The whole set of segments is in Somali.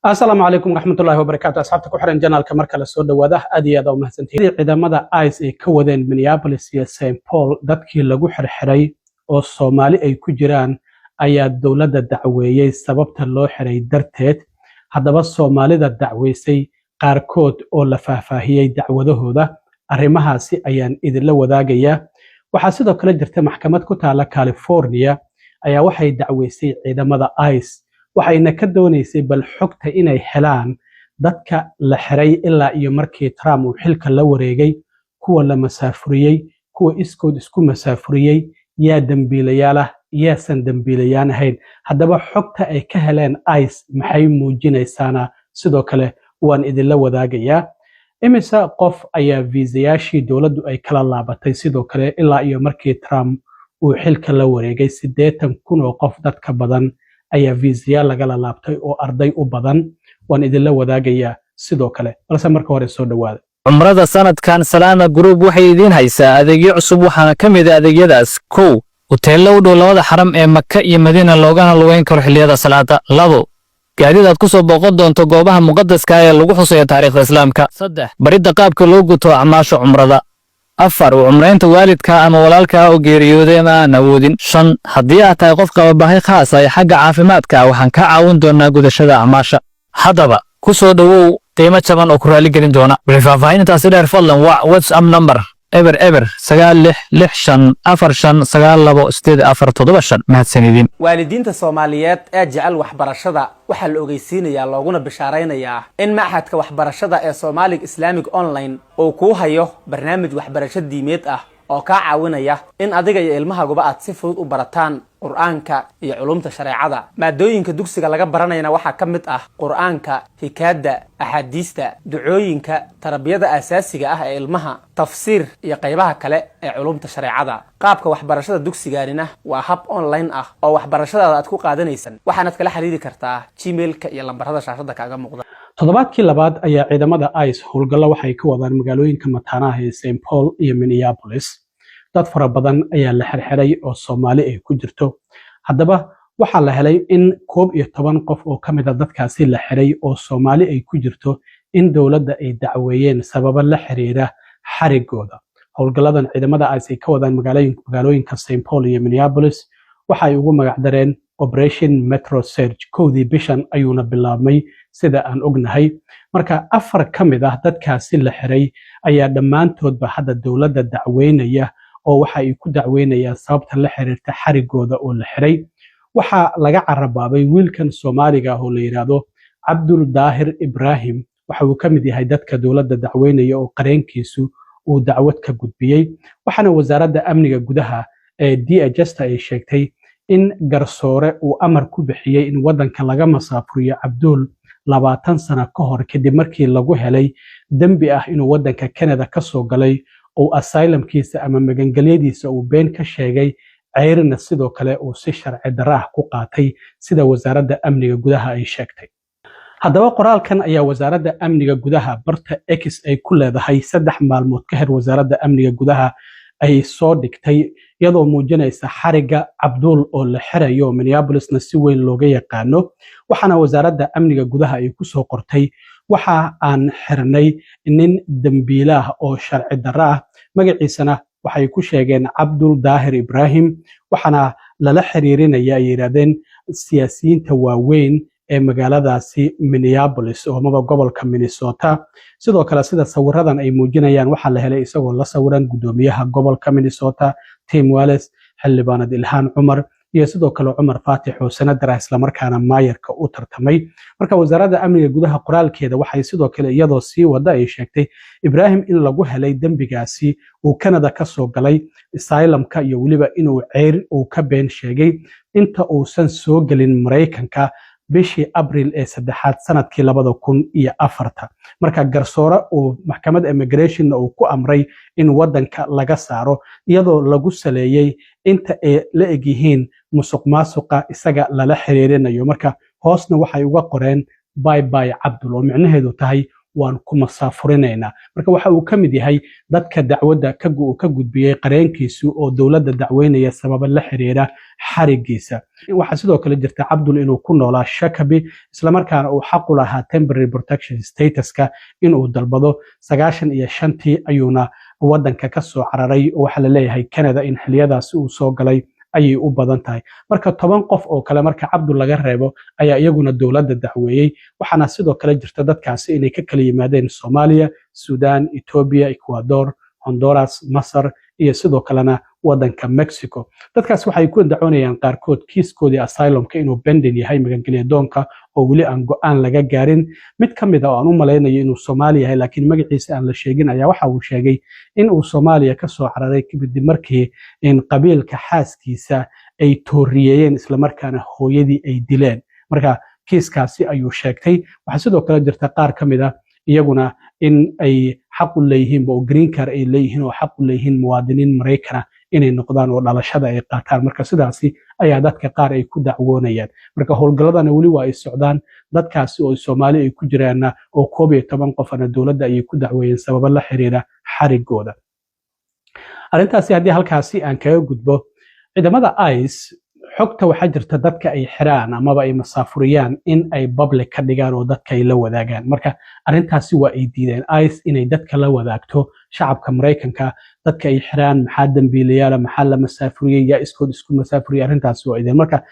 السلام عليكم ورحمة الله وبركاته أصحابتك وحرن جنال كمركز السود وده أدي هذا ومحسنتي عندما آيس كودين مينيابوليس يا سين بول dadkii lagu xirxiray oo Soomaali ay ku jiraan ayaa dawladda dacweeyay sababta loo xiray darteed haddaba Soomaalida dacweysay qaarkood oo la faahfaahiyay dacwadahooda arrimahaasi ayaan idinla wadaagayaa waxaa sidoo kale jirta maxkamad ku taala California ayaa waxay dacweysay ciidamada ICE waxayna ka doonaysay bal xogta inay helaan dadka la xiray ilaa iyo markii Trump uu xilka la wareegay kuwa la masaafuriyay kuwa iskood isku masaafuriyay yaa dambiilayaal ah yaasan dambiilayaan ahayn haddaba xogta ay ka heleen ICE maxay muujinaysaana sidoo kale waan idinla wadaagayaa imisa qof ayaa viisayaashii dawladdu ay kala laabatay sidoo kale ilaa iyo markii Trump uu xilka la wareegay 80,000 oo qof dadka badan ayaa viisayaal lagala laabtay oo arday u badan waan idinla wadaagayaa sidoo kale balse marka hore soo dhawaada cumrada sanadkan Salama Group waxay idin haysaa adeegyo cusub waxaana ka mid ah adeegyadaas kow hoteello u dhow labada xaram ee Makka iyo Madiina loogana lugeyn karo xilliyada salaada labo gaaridaad ku soo booqan doonto goobaha muqaddaska ah ee lagu xusayo taariikhda islaamka saddex baridda qaabka loo guto acmaasha cumrada afar umreynta waalidka ama walaalka oo geeriyooday ama aan awoodin shan haddii aad tahay qof qaba baahi khaas ah xagga caafimaadka waxaan ka caawin doonaa gudashada acmaasha haddaba ku soo dhawow qiimo jaban oo ku raali gelin doona faahfaahintaasi dheer fadlan waa WhatsApp number eber 9645592847 mahadsanidin waalidiinta Soomaaliyeed ee jecel waxbarashada waxa la ogeysiinayaa looguna bishaareynayaa in maxadka waxbarashada ee Somali Islamic Online oo ku hayo barnaamij waxbarasho diimeed ah oo ka caawinaya in adiga iyo ilmahaaguba aad si fudud u barataan quraanka iyo culumta shareecada maadooyinka dugsiga laga baranayna waxa ka mid ah quraanka hikaada ahadiista ducooyinka tarbiyada asaasiga ah ee ilmaha tafsiir iyo qaybaha kale ee culumta shareecada qaabka waxbarashada dugsigaanina waa hab online ah oo waxbarashada aad ku qaadanaysan waxaana kala xiriiri kartaa Gmail-ka iyo lambarada shaashada kaaga muuqda toddobaadkii labaad ayaa ciidamada ICE howlgallo waxay ka wadaan magaalooyinka mataanaha ee St Paul iyo Minneapolis dad fara badan ayaa la xirxiray oo Soomaali ay ku jirto haddaba waxaa la helay in 11 qof oo kamid ah dadkaasi la xiray oo Soomaali ay ku jirto in dawladda ay dacweeyeen sabab la xiriira xarigooda howlgalladan ciidamada ICE ay ka wadaan magaalooyinka St Paul iyo Minneapolis waxa ay ugu magac dareen Operation Metro Surge koodii bishan ayuuna bilaabmay sida aan ognahay marka afar kamid ah dadkaasi la xiray ayaa dhammaantoodba hadda dawladda dacweynaya oo waxa ay ku dacweynayaan sababta la xiriirta xarigooda oo la xiray waxa laga carabaabay wiilkan Soomaaliga oo la yiraahdo Abdul Daahir Ibrahim waxa uu kamid yahay dadka dawladda dacweynaya oo qareenkiisu uu dacwad ka gudbiyay waxaana wasaaradda amniga gudaha ee DHS ay sheegtay in garsoore uu amar ku bixiyay in wadanka laga masaafuriyo Abdul 20 sano ka hor kadib markii lagu helay dambi ah inuu wadanka Canada ka soo galay oo asylumkiisa ama magangalyadiisa uu been ka sheegay ceyrina sidoo kale uu si sharci darro ah ku qaatay sida wasaaradda amniga gudaha ay sheegtay haddaba qoraalkan ayaa wasaaradda amniga gudaha barta X ay ku leedahay 3 maalmood ka hor wasaaradda amniga gudaha ay soo dhigtay iyadoo muujinaysa xariga Abdul oo la xirayo Minneapolisna si weyn looga yaqaano waxaana wasaaradda amniga gudaha ay ku soo qortay waxa aan xirnay nin dambiilaha oo sharci darro ah magaciisana waxay ku sheegeen Abdul Daahir Ibrahim waxaana lala xiriirinaya yiraahdeen siyaasiyiinta waaweyn ee magaaladaasi Minneapolis oo maba gobolka Minnesota sidoo kale sida sawiradan ay muujinayaan waxa la helay isagoo la sawiran gudoomiyaha gobolka Minnesota Tim Walz xildhibaanad Ilhaan Cumar iyo sidoo kale Cumar Faatix oo sanadara isla markaana maayarka u tartamay marka wasaaradda amniga gudaha qoraalkeeda waxay sidoo kale iyadoo sii wada ay sheegtay Ibrahim in lagu helay dambigaasi uu Canada ka soo galay asylumka iyo waliba inuu ceyr uu ka been sheegay inta uusan soo galin Mareykanka bishii Abriil ee 3 sanadkii 2004 marka garsoore uu maxkamadda immigration uu ku amray in wadanka laga saaro iyadoo lagu saleeyay inta ay la egyihiin musuqmaasuqa isaga lala xiriirinayo marka hoosna waxay uga qoreen bye bye Abdul oo micnaheedu tahay waan ku masaafurinaynaa marka waxa uu ka mid yahay dadka dacwadda ka gudbiyey qareenkiisu oo dowladda dacweynaya sababa la xiriira xarigiisa waxaa sidoo kale jirta cabdul inuu ku noolaa shakabi islamarkaana uu xaq u lahaa temporary protection statuska inuu dalbado 95tii ayuuna wadanka ka soo cararay oo waxa la leeyahay Canada in xiliyadaasi uu soo galay ayay u badan tahay marka 10 qof oo kale marka cabdul laga reebo ayaa iyaguna dowladda dacweeyay waxaana sidoo kale jirta dadkaasi inay ka kala yimaadeen Soomaaliya Suudaan Ethiopia Ecuador Honduras Masar iyo sidoo kalena wadanka Mexico dadkaas waxay ku dacoonayaan qaarkood kiiskoodii asylumka inuu pending yahay magangelyo doonka oo wali aan go'aan laga gaarin mid kamid ah oo aan u maleynayo inuu Soomaaliya yahay laakiin magaciisa aan la sheegin ayaa waxa uu sheegay in uu Soomaaliya ka soo cararay kadib markii in qabiilka xaaskiisa ay tooriyeen isla markaana hooyadii ay dileen marka kiiskaasi ayuu sheegtay waxa sidoo kale jirta qaar kamid ah iyaguna in ay xaq u leeyihiin oo green card ay leeyihiin oo xaq u leeyihiin muwaadiniin Mareykan inay noqdaan oo dhalashada ay qaataan marka sidaasi ayaa dadka qaar ay ku dacwoonayaan marka howlgaladana wali waa ay socdaan dadkaasi oo Soomaali ay ku jiraan oo 11 qofna dowladda ay ku dacweeyeen sabab la xiriira xarigooda arintaasi hadii halkaasi aan kaga gudbo ciidamada ICE xogta waxa jirta dadka ay xiraan ama ay masaafuriyaan in ay public ka dhigaan oo dadka ay la wadaagaan marka arintaasi waa ay diideen ICE inay dadka la wadaagto shacabka Mareykanka dadka ay xiraan maxaa dambiilayaal maxaa la masaafuriyay yaa iskood isku masaafuriyay arintaasi waa idin marka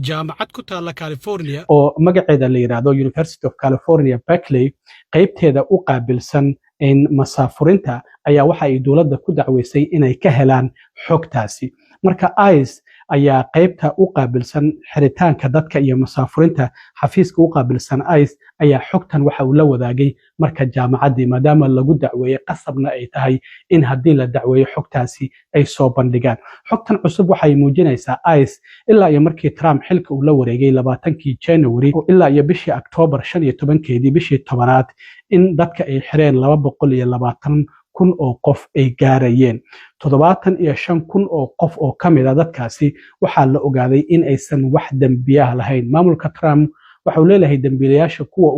jaamacad ku taala California oo magaceeda la yiraahdo University of California Berkeley qaybteeda u qaabilsan in masaafurinta ayaa waxa ay dowladda ku dacweysay inay ka helaan xogtaasi marka ICE ayaa qaybta u qaabilsan xiritaanka dadka iyo masaafurinta xafiiska u qaabilsan ICE ayaa xogtan waxa uu la wadaagay marka jaamacadii maadaama lagu dacweeyay qasabna ay tahay in hadii la dacweeyo xogtaasi ay soo bandhigaan xogtan cusub waxay muujinaysaa ICE ilaa iyo markii Trump xilka uu la wareegay 20kii January ilaa iyo bishii October 15keedii bishii 10aad in dadka ay xireen 220 kun oo qof ay gaarayeen 75 kun oo qof oo kamid ah dadkaasi waxaa la ogaaday in aysan wax dambiyaha lahayn maamulka Trump waxa uu leeyahay dambiilayaasha kuwa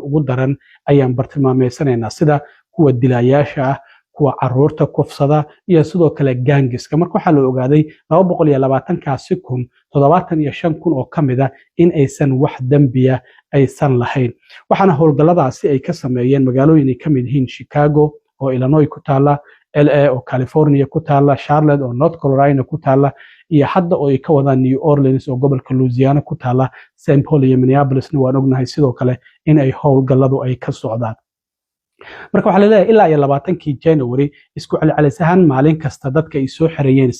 ugu daran ayaan bartilmaameysanaynaa sida kuwa dilayaasha ah kuwa caruurta kufsada iyo sidoo kale gaangiska marka waxa la ogaaday 220 kun 75 kun oo kamid ah in aysan wax dambiya aysan lahayn waxaana howlgalladaasi ay ka sameeyeen magaalooyin ay kamid yihiin Chicago oo Illinois ku taala LA oo California ku taala Charlotte oo North Carolina ku taala iyo hadda oo ay ka wadaan New Orleans oo gobolka Louisiana ku taala St. Paul iyo Minneapolis waan ognahay sidoo kale in ay howlgalladu ay ka socdaan marka waxa la leeyahay ilaa iyo 20kii January isku celcelisahan maalin kasta dadka ay soo xirayeen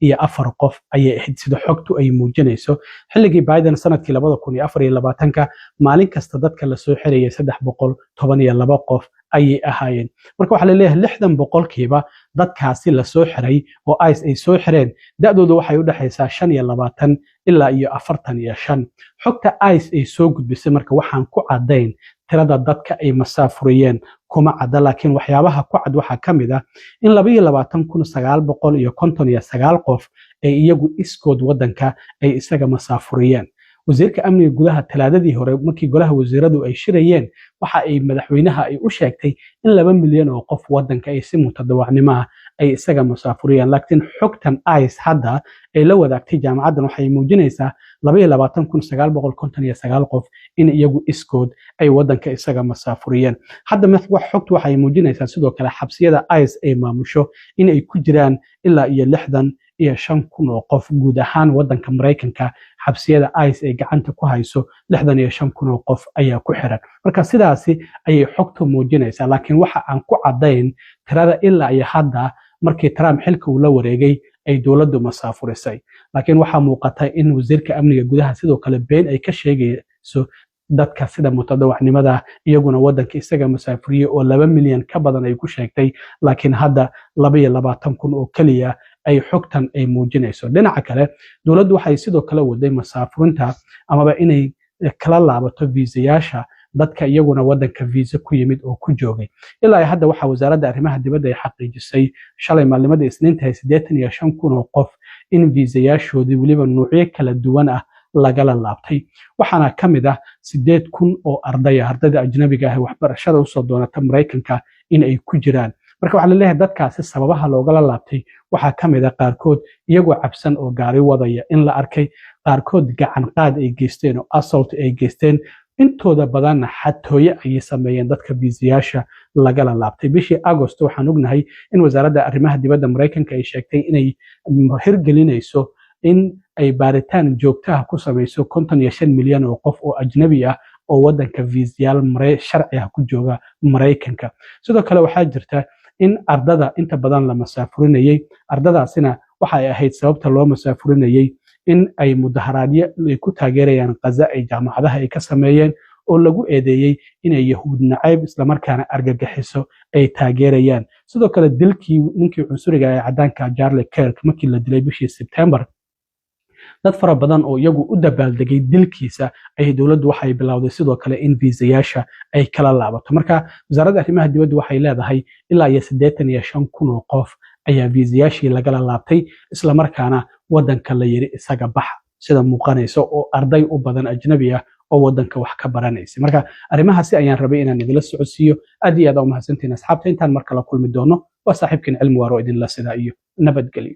824 qof ayay ahayd sida xogtu ay muujinayso xilligii Biden sanadkii 2024 maalin kasta dadka la soo xirayay 312 qof ayay ahaayeen marka waxa la leeyahay 60% dadkaasi la soo xiray oo ICE ay soo xireen da'doodu waxay u dhaxaysaa 25 ilaa iyo 45 xogta ICE ay soo gudbisay marka waxaan ku cadayn tirada dadka ay masaafuriyeen kuma cadda laakiin waxyaabaha ku cad waxa kamid ah in 22959 qof ay iyagu iskood wadanka ay isaga masaafuriyeen wasiirka amniga gudaha talaadadii hore markii golaha wasiiradu ay shirayeen waxa ay madaxweynaha ay u sheegtay in 2 milyan oo qof wadanka ay si mutadawacnimo ay isaga masaafuriyeen laakiin xogtan ICE hadda ay la wadaagtay jaamacadan waxay muujinaysaa 22959 qof in iyagu iskood ay wadanka isaga masaafuriyeen hadda xogtu waxay muujinaysaa sidoo kale xabsiyada ICE ay maamusho in ay ku jiraan ilaa iyo 65 kun oo qof guud ahaan wadanka Mareykanka xabsiyada ICE ay gacanta ku hayso 65 kun oo qof ayaa ku xiran marka sidaasi ayay xogtu muujinaysaa laakiin waxa aan ku cadayn tirada ilaa iyo hadda markii Trump xilka uu la wareegay ay dowladdu masaafurisay laakiin waxa muuqata in wasiirka amniga gudaha sidoo kale been ay ka sheegayso dadka sida mutadawacnimada iyaguna wadanka isaga masaafuriye oo 2 milyan ka badan ay ku sheegtay laakiin hadda 22 kun oo kaliya ay xogtan ay muujinayso dhinaca kale dowladdu waxay sidoo kale waday masaafurinta amaba inay kala laabato viisayaasha dadka iyaguna wadanka visa ku yimid oo ku joogay ilaa hadda waxa wasaaradda arrimaha dibadda ay xaqiijisay shalay maalmada Isniinta 85 kun oo qof in viisayaashoodii waliba nuucyo kala duwan ah lagala laabtay waxaana ka mid ah 8,000 oo ardayda ajnabiga ah waxbarashada u soo doonata Mareykanka in ay ku jiraan marka waxa la leeyahay dadkaasi sababaha loogala laabtay waxa ka mid ah qaarkood iyagoo cabsan oo gaari wadaya in la arkay qaarkood gacan qaad ay geysteen oo assault ay geysteen intooda badanna xatooye ay sameeyeen dadka viisayaasha lagala laabtay bishii August waxaan ognahay in wasaaradda arrimaha dibadda Mareykanka ay sheegtay inay hirgelinayso in ay baaritaan joogto ah ku samayso 55 milyan oo qof oo ajnabi ah oo wadanka viisayaal sharci ah ku jooga Mareykanka sidoo kale waxaa jirta in ardada inta badan la masaafurinayay ardadaasina waxa ay ahayd sababta loo masaafurinayay in ay mudaharaadyo ku taageerayaan Gaza ay jaamacadaha ay ka sameeyeen oo lagu eedeeyay inay yahuud nacayb isla markaana argagixiso ay taageerayaan sidoo kale dilkii ninkii cunsuriga ee cadaanka Charlie Kirk markii la dilay bishii September dad fara badan oo iyagu u dabaaldegay dilkiisa ay dawladdu waxay bilowday sidoo kale in viisayaasha ay kala laabato marka wasaaradda arrimaha dibadda waxay leedahay ilaa 85,000 oo qof ayaa viisayaashii lagala laabtay isla markaana wadanka la yiri isaga bax sida muuqanayso oo arday u badan ajnabi ah oo wadanka wax ka baranaysa marka arrimahaasi ayaan rabay inaan idila socodsiiyo aad iyo aad u mahadsantiin asxaabta intaan markala kulmi doono waa saaxiibkeen cilmi waaro idin la sida iyo nabadgelyo